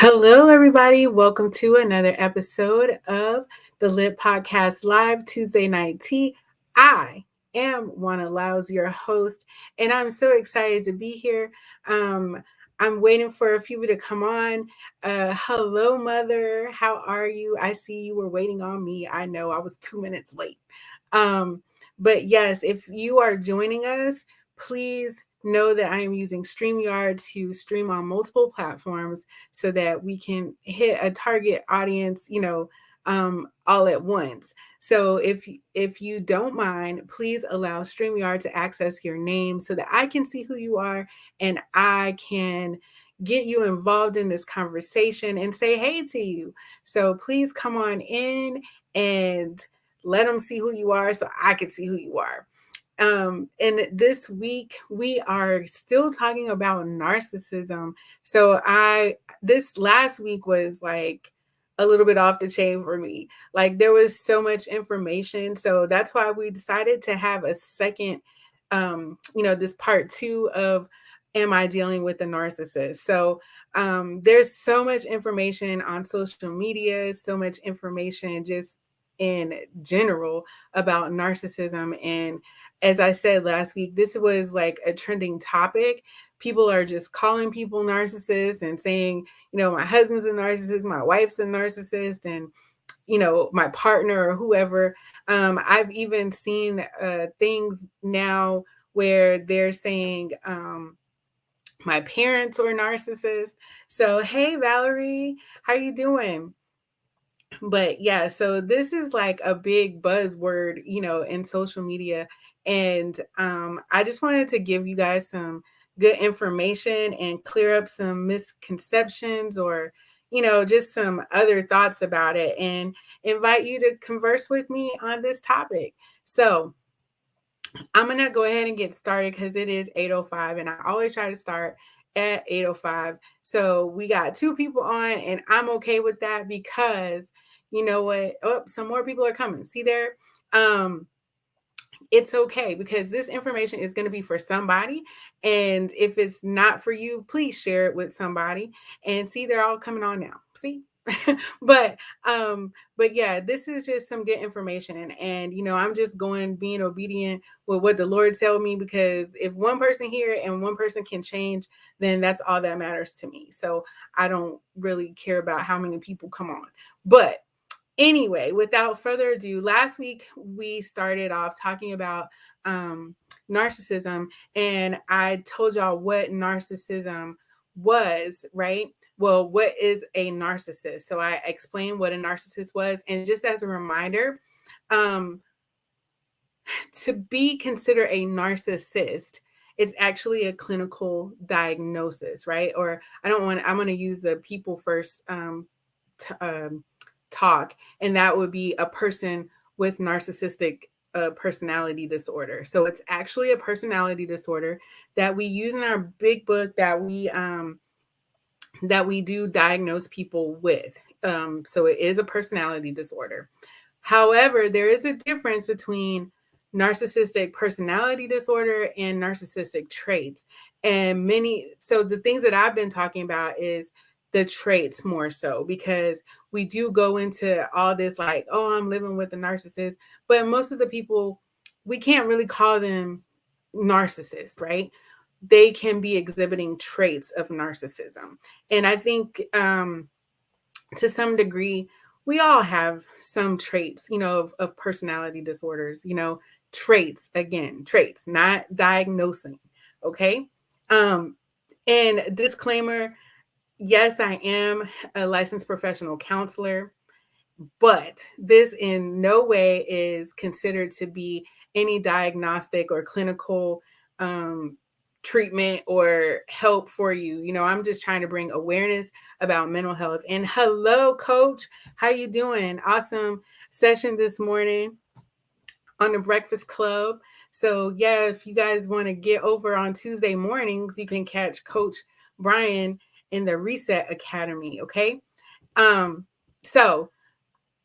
Hello, everybody. Welcome to another episode of the Lit Podcast Live Tuesday Night Tea. I am Juana Laus, your host, and I'm so excited to be here. I'm waiting for a few to come on. Hello, Mother. How are you? I see you were waiting on me. I know I was 2 minutes late. Um, but yes, if you are joining us, please know that I am using StreamYard to stream on multiple platforms so that we can hit a target audience, all at once. So if you don't mind, please allow StreamYard to access your name so that I can see who you are and I can get you involved in this conversation and say hey to you. So please come on in and let them see who you are so I can see who you are. And this week we are still talking about narcissism. So this last week was like a little bit off the chain for me. Like there was so much information. So that's why we decided to have a second, this part two of Am I Dealing with a Narcissist? So there's so much information on social media, so much information just in general about narcissism. And as I said last week, this was like a trending topic. People are just calling people narcissists and saying, my husband's a narcissist, my wife's a narcissist, and my partner or whoever. I've even seen things now where they're saying my parents were narcissists. So hey, Valerie, how you doing? But yeah, so this is like a big buzzword, in social media. And I just wanted to give you guys some good information and clear up some misconceptions or, just some other thoughts about it and invite you to converse with me on this topic. So I'm going to go ahead and get started because it is 8:05 and I always try to start at 8:05. So we got two people on and I'm okay with that because you know what? Oh, some more people are coming. See there? Um, it's okay because this information is going to be for somebody. And if it's not for you, please share it with somebody. And see, they're all coming on now. See? but but yeah, this is just some good information. And I'm just being obedient with what the Lord tell me, because if one person here and one person can change, then that's all that matters to me. So I don't really care about how many people come on. But anyway, without further ado, last week we started off talking about narcissism, and I told y'all what narcissism was, right? Well, what is a narcissist? So I explained what a narcissist was, and just as a reminder, um, to be considered a narcissist, it's actually a clinical diagnosis, right? Or I'm going to use the people first t- um, talk, and that would be a person with narcissistic personality disorder. So it's actually a personality disorder that we use in our big book that we do diagnose people with. So it is a personality disorder. However, there is a difference between narcissistic personality disorder and narcissistic traits. So the things that I've been talking about is the traits more so, because we do go into all this like, oh, I'm living with a narcissist. But most of the people, we can't really call them narcissists, right? They can be exhibiting traits of narcissism. And I think to some degree, we all have some traits, of personality disorders, traits, again, traits, not diagnosing. Okay. Um, and disclaimer, yes, I am a licensed professional counselor, but this in no way is considered to be any diagnostic or clinical treatment or help for you. I'm just trying to bring awareness about mental health. And hello, coach. How you doing? Awesome session this morning on the Breakfast Club. So yeah, if you guys want to get over on Tuesday mornings, you can catch Coach Brian in the Reset Academy. Okay. So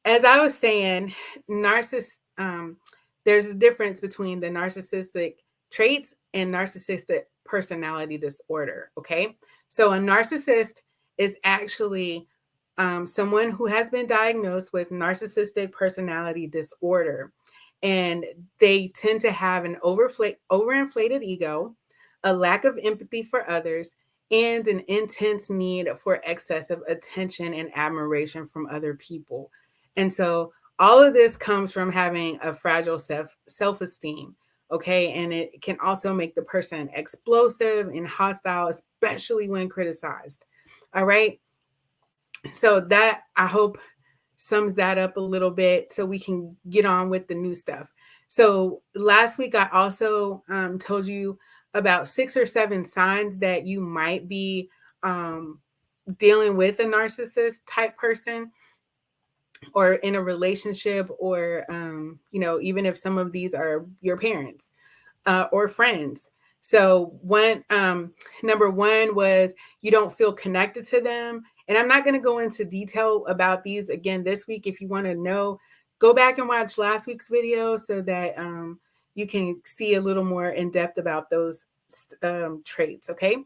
as I was saying, there's a difference between the narcissistic traits and narcissistic personality disorder. Okay. So a narcissist is actually someone who has been diagnosed with narcissistic personality disorder. And they tend to have an overinflated ego, a lack of empathy for others, and an intense need for excessive attention and admiration from other people. And so all of this comes from having a fragile self-esteem. Okay. And it can also make the person explosive and hostile, especially when criticized. All right. So that, I hope, sums that up a little bit so we can get on with the new stuff. So last week I also told you about 6 or 7 signs that you might be um, dealing with a narcissist type person, or in a relationship, or even if some of these are your parents or friends. So number one was you don't feel connected to them. And I'm not going to go into detail about these again this week. If you want to know, go back and watch last week's video so that you can see a little more in depth about those traits. Okay.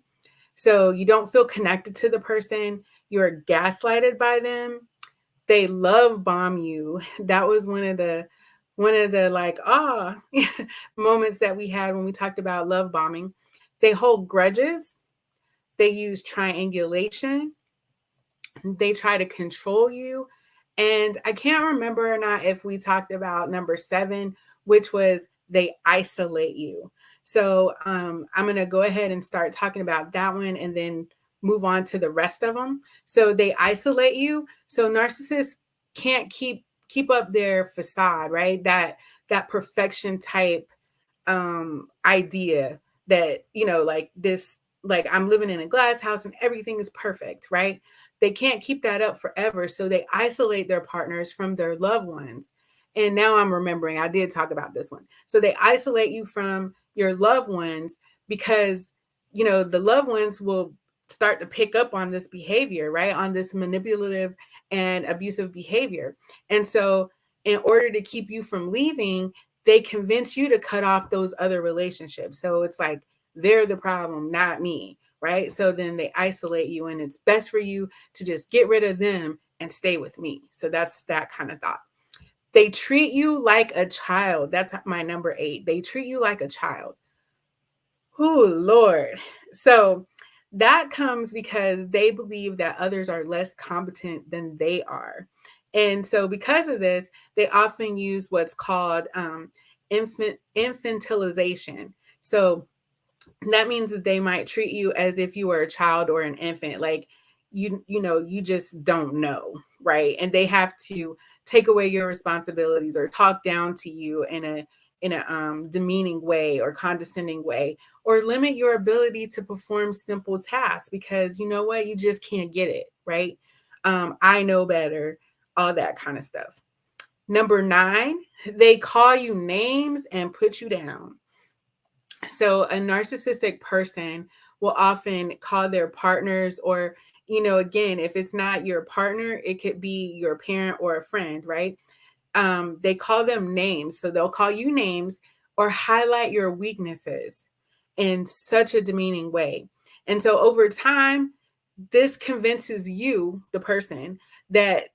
So you don't feel connected to the person. You're gaslighted by them. They love bomb you. That was one of the like moments that we had when we talked about love bombing. They hold grudges. They use triangulation. They try to control you. And I can't remember or not if we talked about number 7, which was they isolate you. So I'm going to go ahead and start talking about that one and then move on to the rest of them. So they isolate you. So narcissists can't keep up their facade, right? That perfection type idea that, like this, like I'm living in a glass house and everything is perfect, right? They can't keep that up forever. So they isolate their partners from their loved ones. And now I'm remembering, I did talk about this one. So they isolate you from your loved ones because, the loved ones will start to pick up on this behavior, right? On this manipulative and abusive behavior. And so, in order to keep you from leaving, they convince you to cut off those other relationships. So it's like they're the problem, not me, right? So then they isolate you, and it's best for you to just get rid of them and stay with me. So that's that kind of thought. They treat you like a child. That's my number 8. They treat you like a child. Oh, Lord. So that comes because they believe that others are less competent than they are. And so because of this, they often use what's called infantilization. So that means that they might treat you as if you were a child or an infant, like you just don't know, right? And they have to take away your responsibilities or talk down to you in a demeaning way or condescending way, or limit your ability to perform simple tasks because you know what, you just can't get it right. I know better, all that kind of stuff. Number 9, they call you names and put you down. So a narcissistic person will often call their partners, or, again, if it's not your partner, it could be your parent or a friend, right? They call them names. So they'll call you names or highlight your weaknesses in such a demeaning way. And so over time, this convinces you, the person, that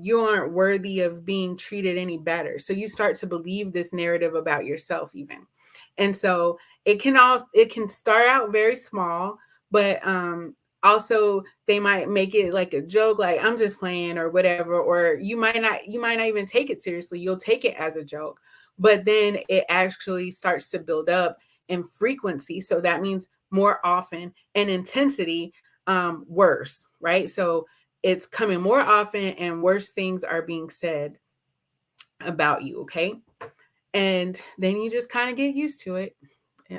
you aren't worthy of being treated any better. So you start to believe this narrative about yourself, even. And so it can start out very small, but also they might make it like a joke, like I'm just playing or whatever, or you might not even take it seriously. You'll take it as a joke, but then it actually starts to build up in frequency. So that means more often, and intensity worse, right? So it's coming more often and worse things are being said about you, okay? And then you just kind of get used to it,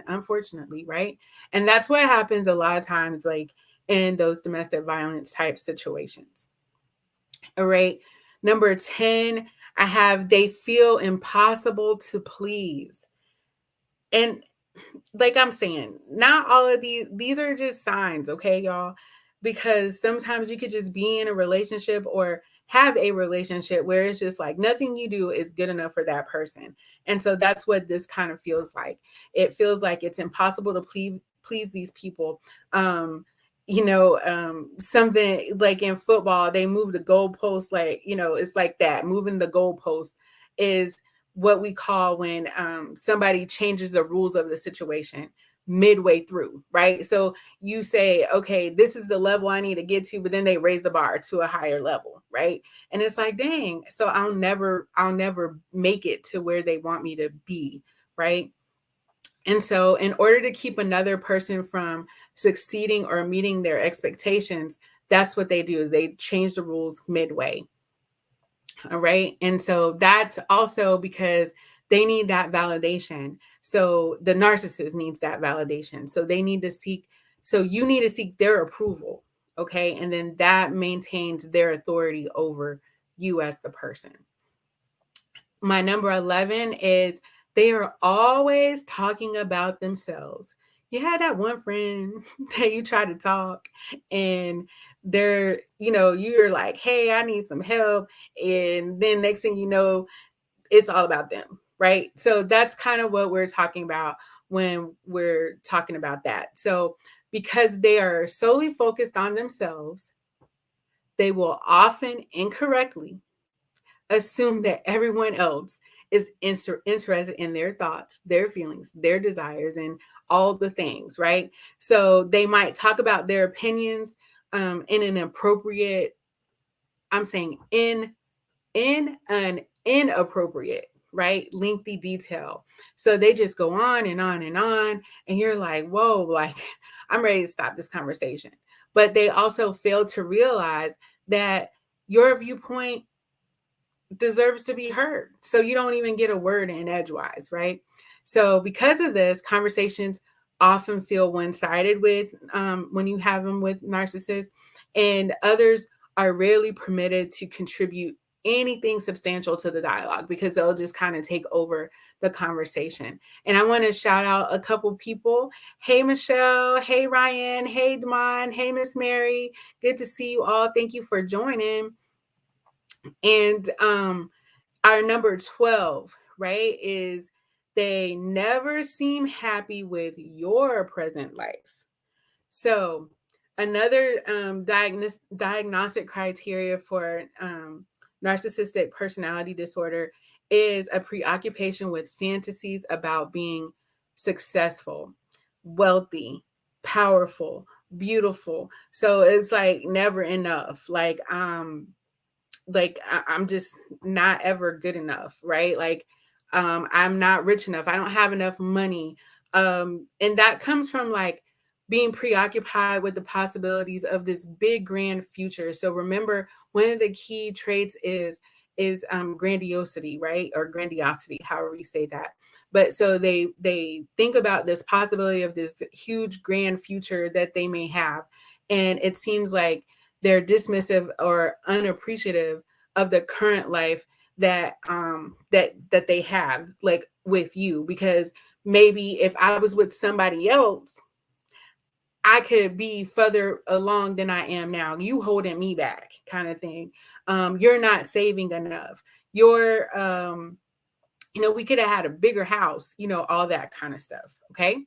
unfortunately, right? And that's what happens a lot of times, like in those domestic violence type situations. All right. Number 10, I have they feel impossible to please. And like I'm saying, not all of these are just signs, okay, y'all? Because sometimes you could just be in a relationship or have a relationship where it's just like nothing you do is good enough for that person. And so that's what this kind of feels like. It feels like it's impossible to please these people. something like in football, they move the goalpost, like, it's like that. Moving the goalpost is what we call when somebody changes the rules of the situation midway through, right? So you say, okay, this is the level I need to get to, but then they raise the bar to a higher level, right? And it's like, dang, so I'll never make it to where they want me to be, right? And so, in order to keep another person from succeeding or meeting their expectations, that's what they do. They change the rules midway. All right. And so, that's also because they need that validation. So, the narcissist needs that validation. So you need to seek their approval. Okay. And then that maintains their authority over you as the person. My number 11 is they are always talking about themselves. You had that one friend that you try to talk, and you're like, hey, I need some help. And then next thing you know, it's all about them, right? So that's kind of what we're talking about when we're talking about that. So because they are solely focused on themselves, they will often incorrectly assume that everyone else is interested in their thoughts, their feelings, their desires, and all the things, right? So they might talk about their opinions in an appropriate, I'm saying in an inappropriate, right? Lengthy detail. So they just go on and on and on. And you're like, whoa, like I'm ready to stop this conversation. But they also fail to realize that your viewpoint deserves to be heard. So you don't even get a word in edgewise, right? So because of this, conversations often feel one-sided with when you have them with narcissists, and others are rarely permitted to contribute anything substantial to the dialogue because they'll just kind of take over the conversation. And I want to shout out a couple people. Hey, Michelle. Hey, Ryan. Hey, Damon. Hey, Miss Mary. Good to see you all. Thank you for joining. And our number 12, right, is they never seem happy with your present life. So another diagnostic criteria for narcissistic personality disorder is a preoccupation with fantasies about being successful, wealthy, powerful, beautiful. So it's like never enough. I'm just not ever good enough, right? Like I'm not rich enough. I don't have enough money. And that comes from like being preoccupied with the possibilities of this big grand future. So remember, one of the key traits is grandiosity, right? Or grandiosity, however you say that. But so they think about this possibility of this huge grand future that they may have. And it seems like they're dismissive or unappreciative of the current life that they have, like with you, because maybe if I was with somebody else, I could be further along than I am now. You holding me back, kind of thing. You're not saving enough. We could have had a bigger house, all that kind of stuff. Okay.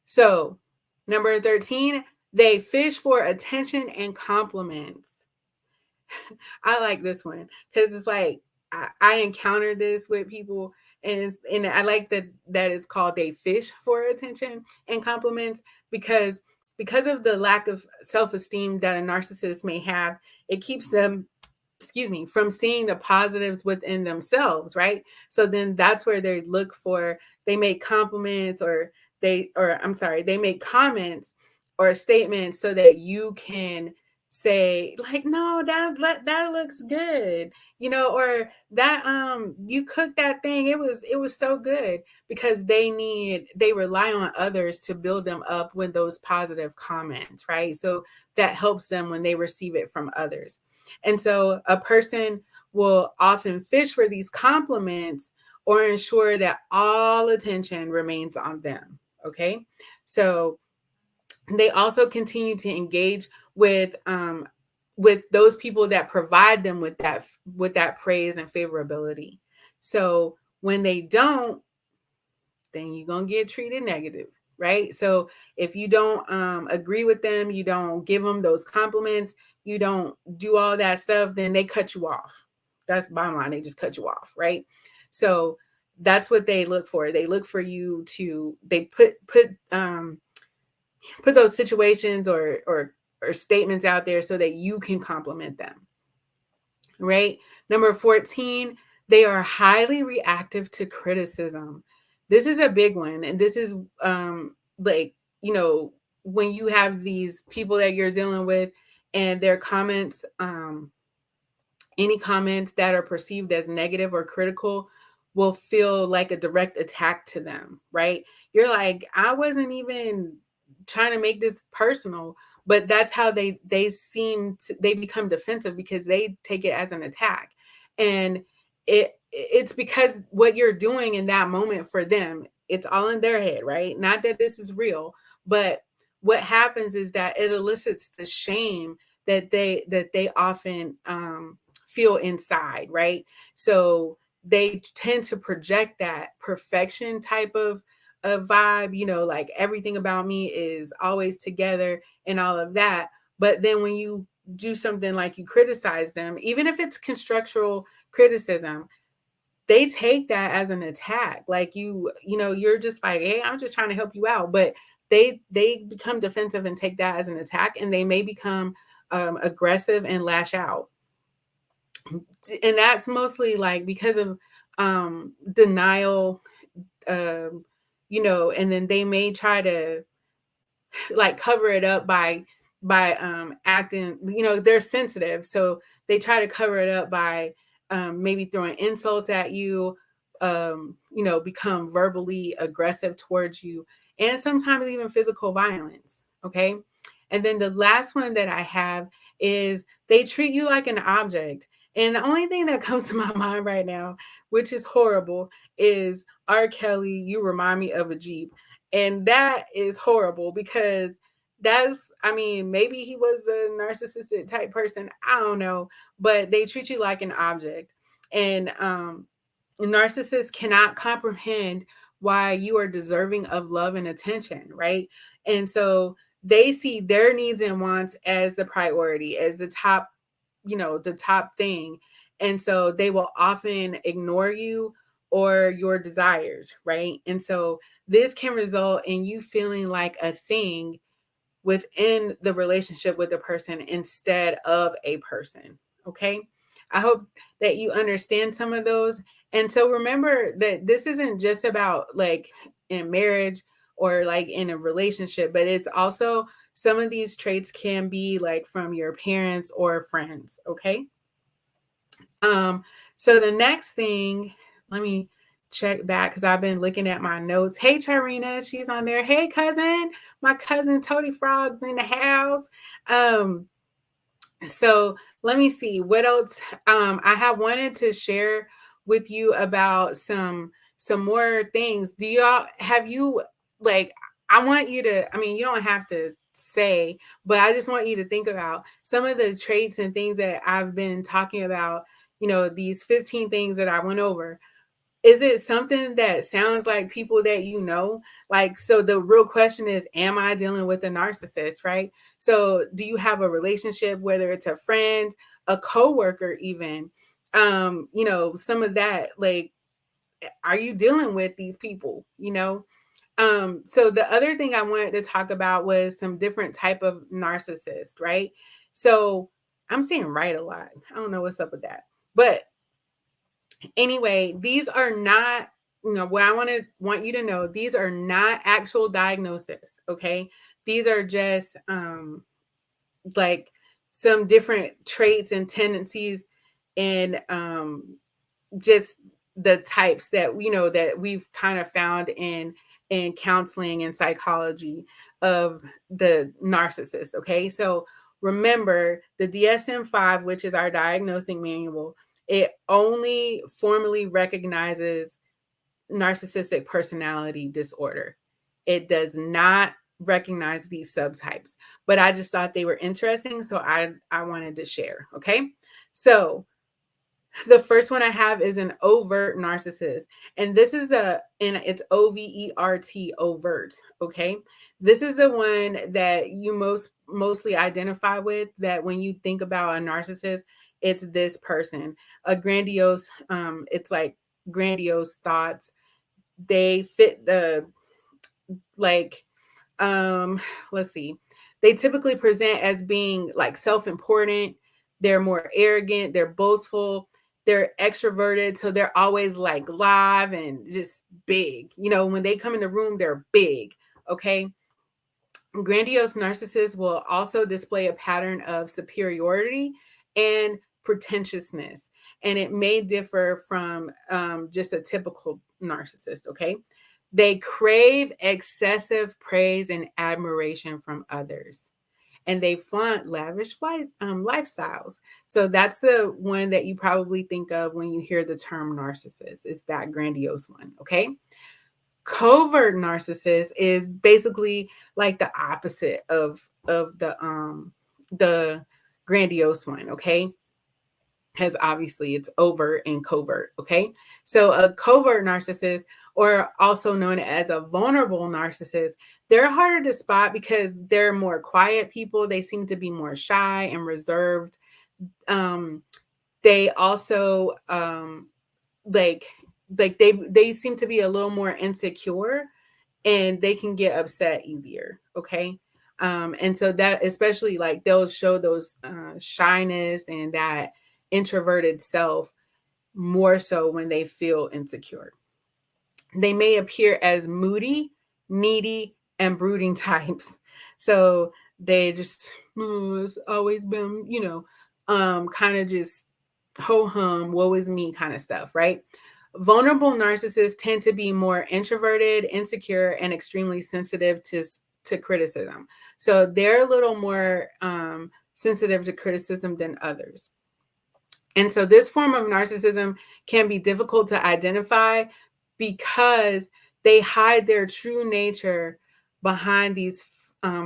So number 13, they fish for attention and compliments. I like this one because it's like I encountered this with people, and I like that it's called they fish for attention and compliments because of the lack of self-esteem that a narcissist may have. It keeps them, excuse me, from seeing the positives within themselves, right? So then that's where they make compliments they make comments or statements so that you can say like, no, that looks good, or that you cooked that thing, it was so good, because they rely on others to build them up with those positive comments, right? So that helps them when they receive it from others. And so a person will often fish for these compliments or ensure that all attention remains on them. Okay. So they also continue to engage with those people that provide them with that praise and favorability. So when they don't, then you're gonna get treated negative. right? So if you don't agree with them, you don't give them those compliments, you don't do all that stuff, then they cut you off. That's bottom line. They just cut you off, right? So that's what they look for. They look for you to, they put those situations or statements out there so that you can compliment them, right? Number 14, they are highly reactive to criticism. This is a big one. And this is like, you know, when you have these people that you're dealing with and their comments, any comments that are perceived as negative or critical will feel like a direct attack to them, right? You're like, I wasn't even trying to make this personal, but that's how they become defensive because they take it as an attack. And it's because what you're doing in that moment for them, it's all in their head, right? Not that this is real, but what happens is that it elicits the shame that they often feel inside, right? So they tend to project that perfection type of vibe, you know, like everything about me is always together and all of that. But then when you do something like you criticize them, even if it's constructural criticism, they take that as an attack. Like you know, you're just like, hey, I'm just trying to help you out. But they become defensive and take that as an attack, and they may become aggressive and lash out. And that's mostly like because of denial, um, you know, and then they may try to like cover it up by acting, you know, they're sensitive, so they try to cover it up by maybe throwing insults at you, you know, become verbally aggressive towards you, and sometimes even physical violence. Okay. And then the last one that I have is they treat you like an object. And the only thing that comes to my mind right now, which is horrible, is R. Kelly, you remind me of a Jeep. And that is horrible because that's, I mean, maybe he was a narcissistic type person. I don't know, but they treat you like an object. And narcissists cannot comprehend why you are deserving of love and attention, right? And so they see their needs and wants as the priority, as the top, you know, the top thing. And so they will often ignore you or your desires, right? And so this can result in you feeling like a thing within the relationship with the person instead of a person. Okay. I hope that you understand some of those. And so remember that this isn't just about like in marriage or like in a relationship, but it's also some of these traits can be like from your parents or friends. Okay. Um, so the next thing, let me check back because I've been looking at my notes. Hey, Charina, she's on there. Hey, cousin, my cousin Toady Frog's in the house. Um, so let me see what else. I have wanted to share with you about some more things. Do y'all have you like? I want you to. I mean, you don't have to say, but I just want you to think about some of the traits and things that I've been talking about. You know, these 15 things that I went over, is it something that sounds like people that you know? Like, so the real question is, am I dealing with a narcissist, right? So do you have a relationship, whether it's a friend, a coworker, even, you know, some of that, like, are you dealing with these people, you know? So the other thing I wanted to talk about was some different type of narcissist, right? So I'm saying right a lot. I don't know what's up with that. But anyway, these are not, you know, what I want you to know, these are not actual diagnosis, okay? These are just like some different traits and tendencies and just the types that you know that we've kind of found in counseling and psychology of the narcissist, okay? So remember the DSM-5, which is our diagnosing manual, it only formally recognizes narcissistic personality disorder. It does not recognize these subtypes, but I just thought they were interesting, so I wanted to share, okay? So The first one I have is an overt narcissist. And this is and it's OVERT, overt. Okay. This is the one that you mostly identify with, that when you think about a narcissist, it's this person, a grandiose, it's like grandiose thoughts. They fit the, like, um let's see, they typically present as being like self-important, they're more arrogant, they're boastful, they're extroverted, so they're always like live and just big. When they come in the room, they're big. Okay. Grandiose narcissists will also display a pattern of superiority and pretentiousness, and it may differ from just a typical narcissist. Okay. They crave excessive praise and admiration from others, and they flaunt lavish lifestyles. So that's the one that you probably think of when you hear the term narcissist. It's that grandiose one. Okay. Covert narcissist is basically like the opposite of the grandiose one. Okay. Because obviously it's overt and covert. Okay. So a covert narcissist, or also known as a vulnerable narcissist, they're harder to spot because they're more quiet people. They seem to be more shy and reserved. Um, they also like they seem to be a little more insecure, and they can get upset easier. Okay. And so that, especially, like, they'll show those shyness and that introverted self more so when they feel insecure. They may appear as moody, needy, and brooding types. So they just, it's always been, kind of just ho hum, woe is me kind of stuff, right? Vulnerable narcissists tend to be more introverted, insecure, and extremely sensitive to criticism. So they're a little more sensitive to criticism than others. And so this form of narcissism can be difficult to identify because they hide their true nature behind these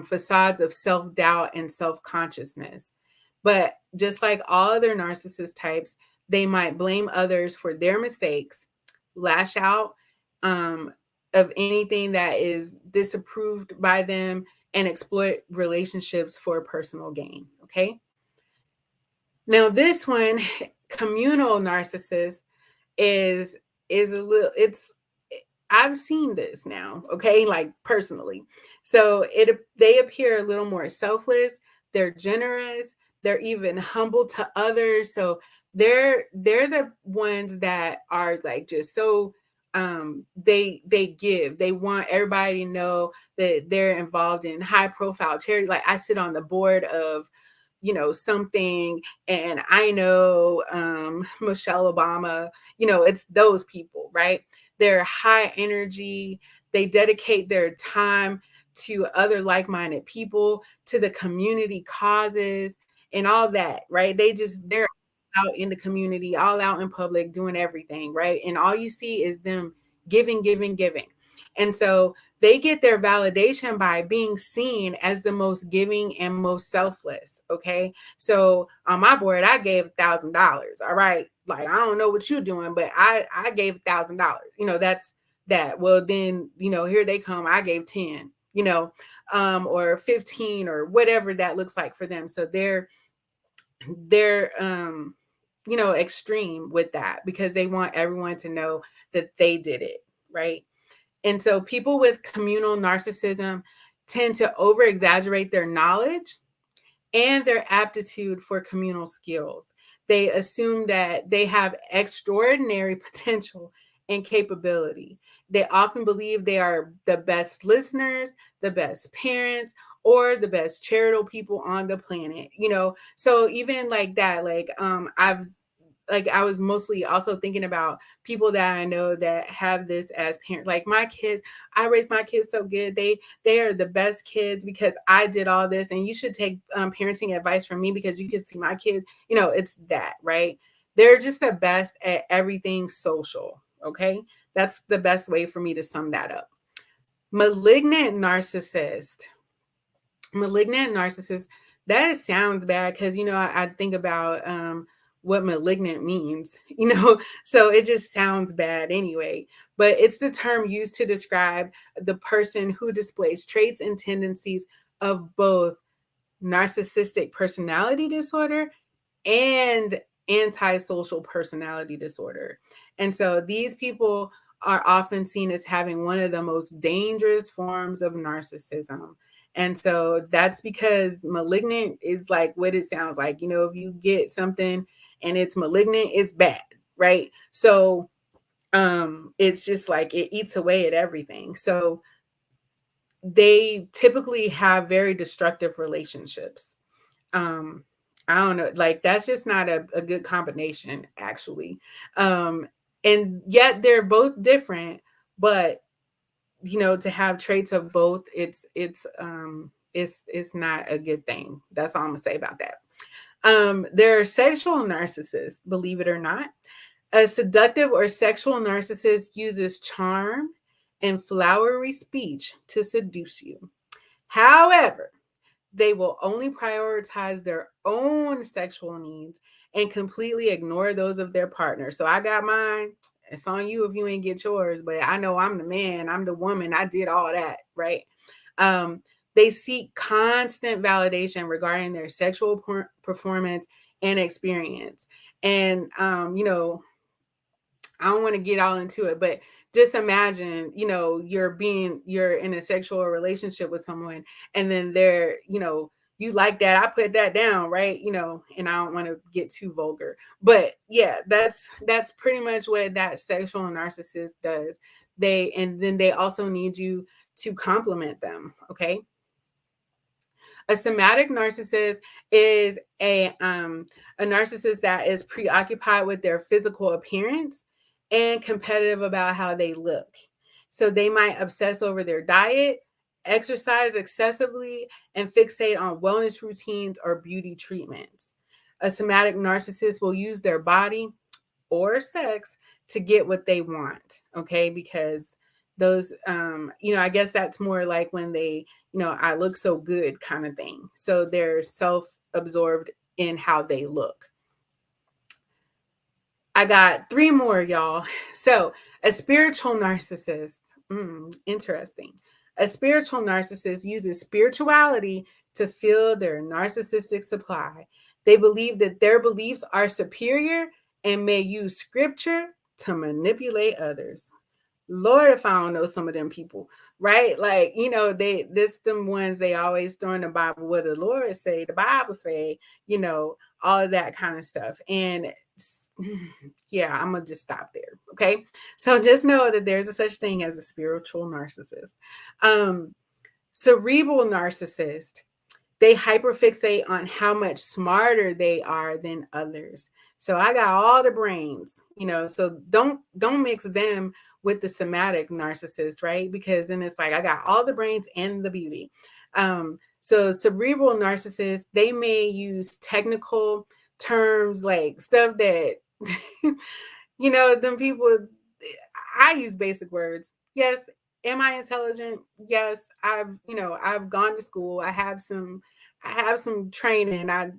facades of self-doubt and self-consciousness. But just like all other narcissist types, they might blame others for their mistakes, lash out of anything that is disapproved by them, and exploit relationships for personal gain. Okay. Now, this one, communal narcissist, is a little, it's, I've seen this now, okay, like personally. So they appear a little more selfless, they're generous, they're even humble to others. So they're the ones that are like just so they give. They want everybody to know that they're involved in high profile charity. Like, I sit on the board of something, and I know Michelle Obama, it's those people, right? They're high energy. They dedicate their time to other like-minded people, to the community causes and all that, right? They're out in the community, all out in public, doing everything, right? And all you see is them giving, giving, giving. And so they get their validation by being seen as the most giving and most selfless. Okay. So on my board, I gave $1,000. All right. Like, I don't know what you're doing, but I gave $1,000. That's that. Well, then, here they come. I gave 10, or 15, or whatever that looks like for them. So they're extreme with that because they want everyone to know that they did it. Right. And so people with communal narcissism tend to over exaggerate their knowledge and their aptitude for communal skills. They assume that they have extraordinary potential and capability. They often believe they are the best listeners, the best parents, or the best charitable people on the planet. So even like that, like I was mostly also thinking about people that I know that have this as parents. Like my kids, I raised my kids so good. They are the best kids because I did all this. And you should take parenting advice from me because you can see my kids. It's that, right? They're just the best at everything social. Okay, that's the best way for me to sum that up. Malignant narcissist. Malignant narcissist. That sounds bad because I think about what malignant means, so it just sounds bad anyway. But it's the term used to describe the person who displays traits and tendencies of both narcissistic personality disorder and antisocial personality disorder. And so these people are often seen as having one of the most dangerous forms of narcissism. And so that's because malignant is like what it sounds like. If you get something and it's malignant, it's bad, right? So it's just like it eats away at everything. So they typically have very destructive relationships. um I don't know, like that's just not a good combination actually. And yet they're both different, but to have traits of both, it's not a good thing. That's all I'm gonna say about that. There are sexual narcissists, believe it or not. A seductive or sexual narcissist uses charm and flowery speech to seduce you. However, they will only prioritize their own sexual needs and completely ignore those of their partner. So I got mine. It's on you if you ain't get yours, but I know I'm the man, I'm the woman, I did all that, right? They seek constant validation regarding their sexual performance and experience. And, I don't want to get all into it, but just imagine, you're in a sexual relationship with someone, and then you like that. I put that down, right? And I don't want to get too vulgar, but yeah, that's pretty much what that sexual narcissist does. And then they also need you to compliment them. Okay. A somatic narcissist is a narcissist that is preoccupied with their physical appearance and competitive about how they look. So they might obsess over their diet, exercise excessively, and fixate on wellness routines or beauty treatments. A somatic narcissist will use their body or sex to get what they want, okay? Because those I guess that's more like when they, I look so good kind of thing. So they're self-absorbed in how they look. I got 3 more, y'all. So a spiritual narcissist, interesting. A spiritual narcissist uses spirituality to fill their narcissistic supply. They believe that their beliefs are superior and may use scripture to manipulate others. Lord, if I don't know some of them people, right? Like, them ones they always throw in the Bible, what the Lord say, the Bible say, all of that kind of stuff. And yeah, I'm gonna just stop there. Okay. So just know that there's a such thing as a spiritual narcissist. Cerebral narcissist, they hyperfixate on how much smarter they are than others. So I got all the brains, so don't mix them with the somatic narcissist, right? Because then it's like I got all the brains and the beauty. So cerebral narcissists, they may use technical terms like stuff that them people, I use basic words. Yes, am I intelligent? Yes, I've gone to school. I have some training. I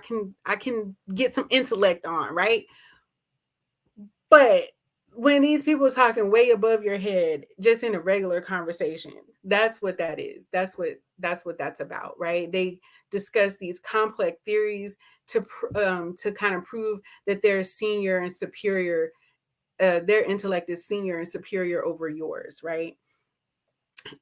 can get some intellect on, right? But when these people are talking way above your head, just in a regular conversation, that's what that is. That's what that's about, right? They discuss these complex theories to kind of prove that they're senior and superior. Their intellect is senior and superior over yours, right?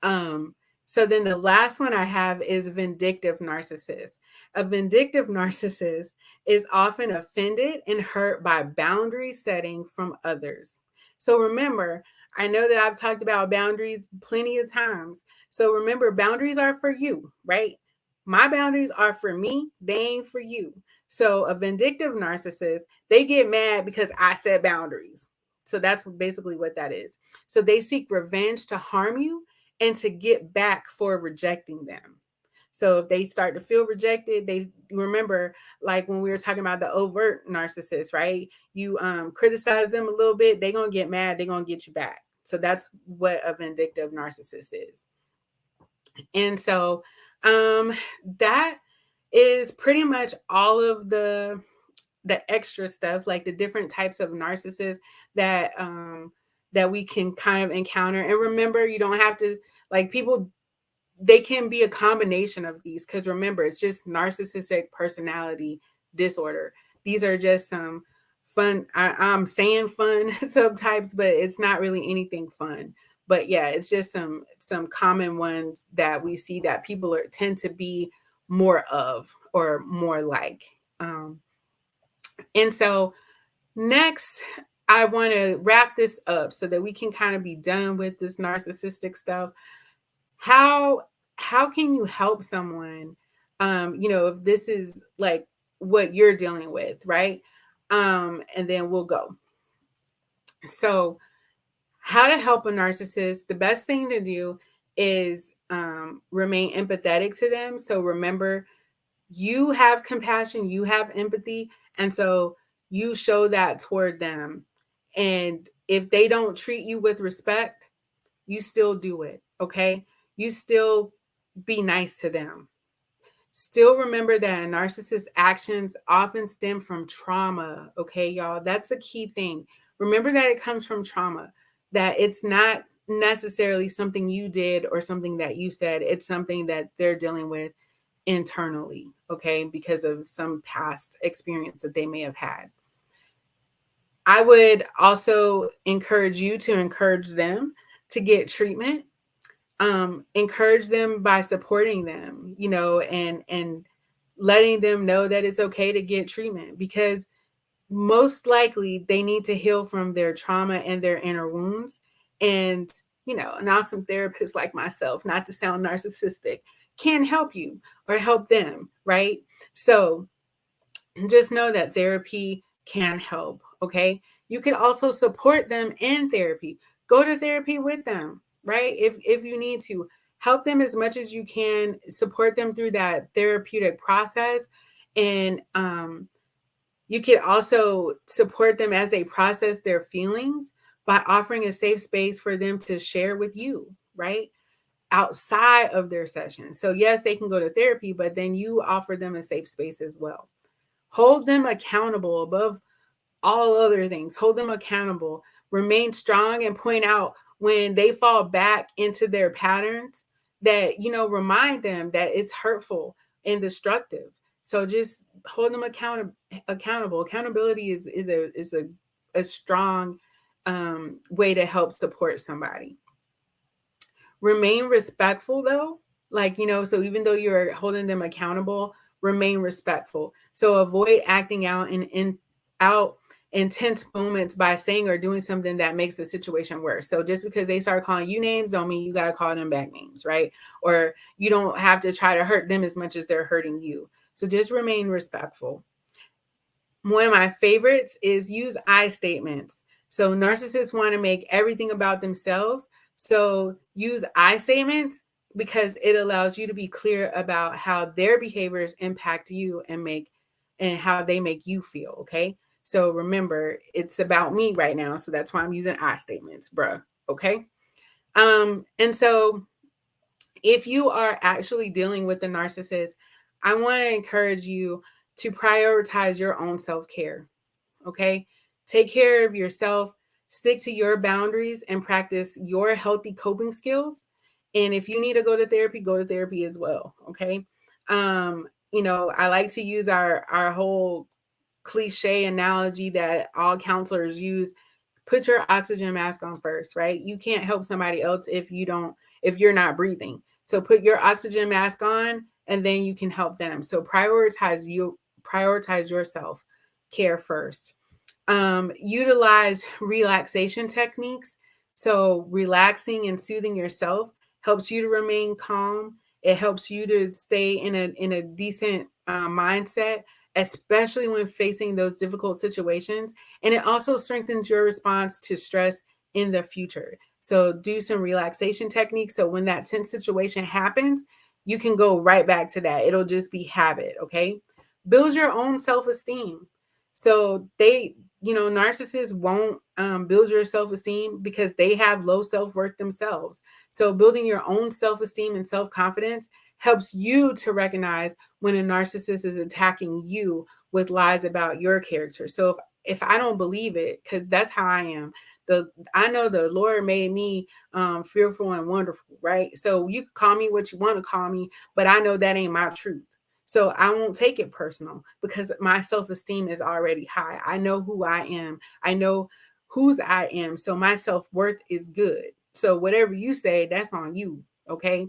So then the last one I have is vindictive narcissist. A vindictive narcissist is often offended and hurt by boundary setting from others. So remember, I know that I've talked about boundaries plenty of times. So remember, boundaries are for you, right? My boundaries are for me, they ain't for you. So a vindictive narcissist, they get mad because I set boundaries. So that's basically what that is. So they seek revenge to harm you and to get back for rejecting them. So if they start to feel rejected, they remember, like when we were talking about the overt narcissist, right? You criticize them a little bit, they're gonna get mad, they're gonna get you back. So that's what a vindictive narcissist is. And so that is pretty much all of the the extra stuff, like the different types of narcissists that that we can kind of encounter. And remember, you don't have to, like, people, they can be a combination of these, because remember, it's just narcissistic personality disorder. These are just some fun, I'm saying fun subtypes, but it's not really anything fun. But yeah, it's just some common ones that we see that people tend to be more of, or more like. And so next, I want to wrap this up so that we can kind of be done with this narcissistic stuff. How how can you help someone, if this is like what you're dealing with, right? And then we'll go. So, how to help a narcissist? The best thing to do is remain empathetic to them. So remember, you have compassion, you have empathy, and so you show that toward them. And if they don't treat you with respect, you still do it, okay? You still be nice to them. Still remember that narcissist actions often stem from trauma, okay, y'all? That's a key thing. Remember that it comes from trauma, that it's not necessarily something you did or something that you said. It's something that they're dealing with internally, okay, because of some past experience that they may have had. I would also encourage you to encourage them to get treatment. Encourage them by supporting them, and letting them know that it's okay to get treatment, because most likely they need to heal from their trauma and their inner wounds. And an awesome therapist like myself, not to sound narcissistic, can help you or help them, right? So just know that therapy can help, okay? You can also support them in therapy. Go to therapy with them, right? If you need to, help them as much as you can, support them through that therapeutic process. And you can also support them as they process their feelings by offering a safe space for them to share with you, right? Outside of their session. So yes, they can go to therapy, but then you offer them a safe space as well. Hold them accountable above all other things. Hold them accountable. Remain strong and point out when they fall back into their patterns, that, remind them that it's hurtful and destructive. So just hold them accountable. Accountability is a strong way to help support somebody. Remain respectful though. Like, so even though you're holding them accountable, remain respectful. So avoid acting out out intense moments by saying or doing something that makes the situation worse. So just because they start calling you names don't mean you got to call them back names, right? Or you don't have to try to hurt them as much as they're hurting you. So just remain respectful. One of my favorites is use I statements. So narcissists want to make everything about themselves. So use I statements because it allows you to be clear about how their behaviors impact you and how they make you feel. Okay. So remember, it's about me right now. So that's why I'm using I statements, bruh. Okay. And so if you are actually dealing with a narcissist, I want to encourage you to prioritize your own self-care. Okay. Take care of yourself, stick to your boundaries, and practice your healthy coping skills. And if you need to go to therapy as well. Okay. I like to use our whole cliche analogy that all counselors use. Put your oxygen mask on first, right? You can't help somebody else if you're not breathing. So put your oxygen mask on and then you can help them. So prioritize yourself care first. Utilize relaxation techniques. So relaxing and soothing yourself helps you to remain calm. It helps you to stay in a decent mindset, especially when facing those difficult situations. And it also strengthens your response to stress in the future. So do some relaxation techniques. So when that tense situation happens, you can go right back to that. It'll just be habit. Okay. Build your own self-esteem. So narcissists won't build your self-esteem because they have low self-worth themselves. So building your own self-esteem and self-confidence helps you to recognize when a narcissist is attacking you with lies about your character. So if I don't believe it, because that's how I am. I know the Lord made me fearful and wonderful, right? So you can call me what you want to call me, but I know that ain't my truth. So I won't take it personal because my self-esteem is already high. I know who I am. I know whose I am. So my self-worth is good. So whatever you say, that's on you. Okay.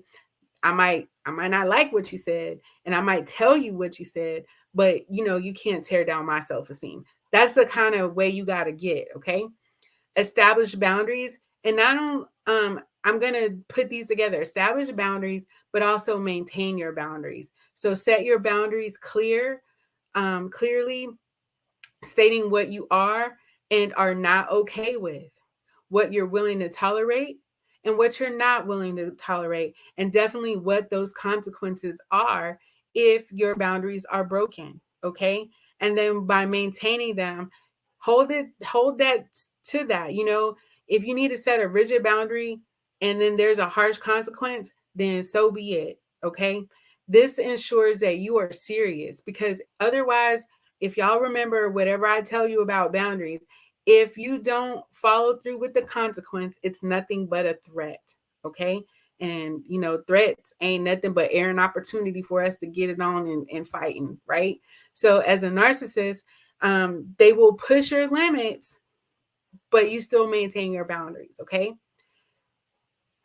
I might not like what you said, and I might tell you what you said, but you can't tear down my self-esteem. That's the kind of way you got to get. Okay. Establish boundaries. And I don't I'm going to put these together. Establish boundaries, but also maintain your boundaries. So set your boundaries clearly, stating what you are and are not okay with, what you're willing to tolerate and what you're not willing to tolerate, and definitely what those consequences are if your boundaries are broken. Okay. And then by maintaining them, hold that to that. If you need to set a rigid boundary and then there's a harsh consequence, then so be it. Okay. This ensures that you are serious, because otherwise, if y'all remember whatever I tell you about boundaries, if you don't follow through with the consequence, it's nothing but a threat. Okay. And threats ain't nothing but air and opportunity for us to get it on and fighting, right? So as a narcissist, they will push your limits, but you still maintain your boundaries. Okay.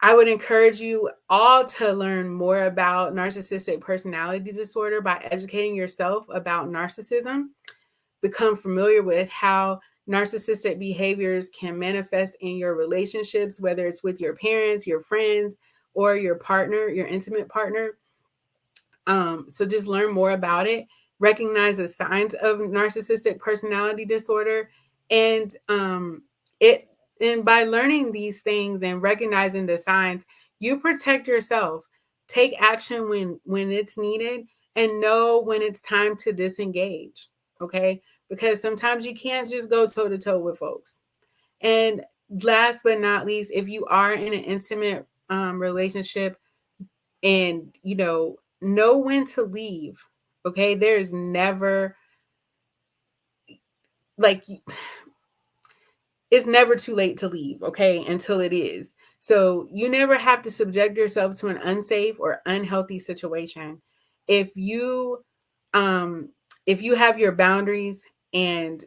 I would encourage you all to learn more about narcissistic personality disorder by educating yourself about narcissism. Become familiar with how narcissistic behaviors can manifest in your relationships, whether it's with your parents, your friends, or your partner, your intimate partner. So just learn more about it. Recognize the signs of narcissistic personality disorder, and it and by learning these things and recognizing the signs, you protect yourself. Take action when it's needed, and know when it's time to disengage. Okay, because sometimes you can't just go toe to toe with folks. And last but not least, if you are in an intimate relationship, and know when to leave. Okay, there's never, like, it's never too late to leave, okay, until it is. So you never have to subject yourself to an unsafe or unhealthy situation. If you um if you have your boundaries, and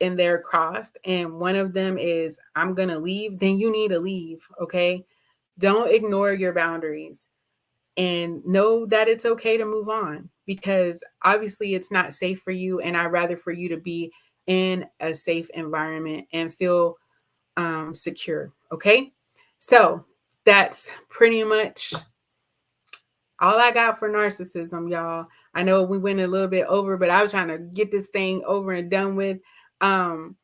and they're crossed, and one of them is I'm gonna leave, then you need to leave. Okay, don't ignore your boundaries, and know that it's okay to move on, because obviously it's not safe for you, and I'd rather for you to be in a safe environment and feel secure. Okay, so that's pretty much all I got for narcissism, y'all. I know we went a little bit over, but I was trying to get this thing over and done with. um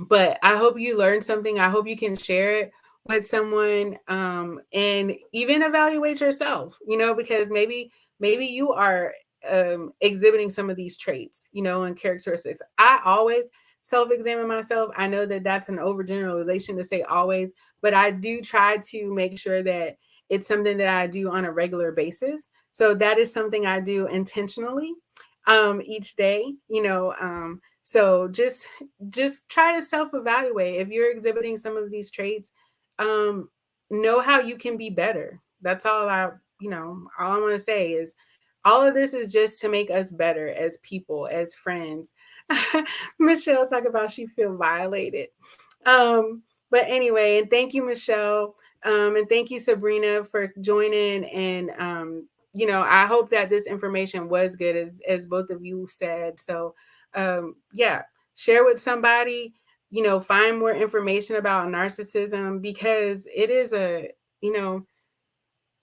but I hope you learned something. I hope you can share it with someone, and even evaluate yourself, because maybe you are exhibiting some of these traits, and characteristics. I always self-examine myself. I know that that's an overgeneralization to say always, but I do try to make sure that it's something that I do on a regular basis. So that is something I do intentionally each day, so just try to self-evaluate. If you're exhibiting some of these traits, um, know how you can be better. That's all I want to say is all of this is just to make us better as people, as friends. Michelle talk about she feel violated. But anyway, and thank you, Michelle. And thank you, Sabrina, for joining. And I hope that this information was good, as both of you said. So yeah, share with somebody, find more information about narcissism, because you know,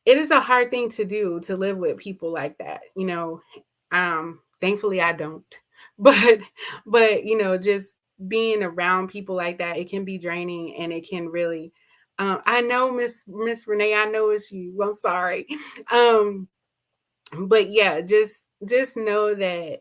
it is a hard thing to do, to live with people like that. Thankfully I don't, but just being around people like that, it can be draining, and it can really, I know Miss Renee, I know it's you. I'm sorry. Um, but yeah, just know that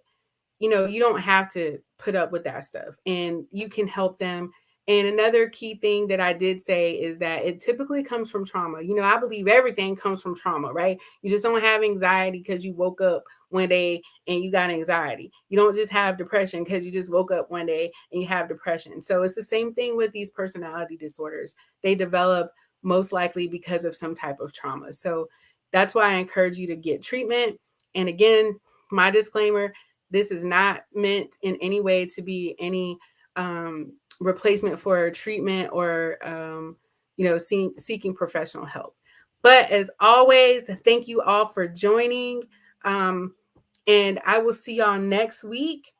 you don't have to put up with that stuff, and you can help them And another key thing that I did say is that it typically comes from trauma. I believe everything comes from trauma, right? You just don't have anxiety because you woke up one day and you got anxiety. You don't just have depression because you just woke up one day and you have depression. So it's the same thing with these personality disorders. They develop most likely because of some type of trauma. So that's why I encourage you to get treatment. And again, my disclaimer, this is not meant in any way to be any replacement for treatment or seeking professional help. But as always, thank you all for joining, and I will see y'all next week.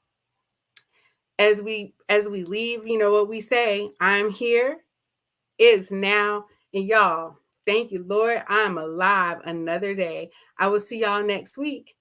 As we leave, you know what we say: I'm here, it's now, and y'all, thank you, Lord, I'm alive another day. I will see y'all next week.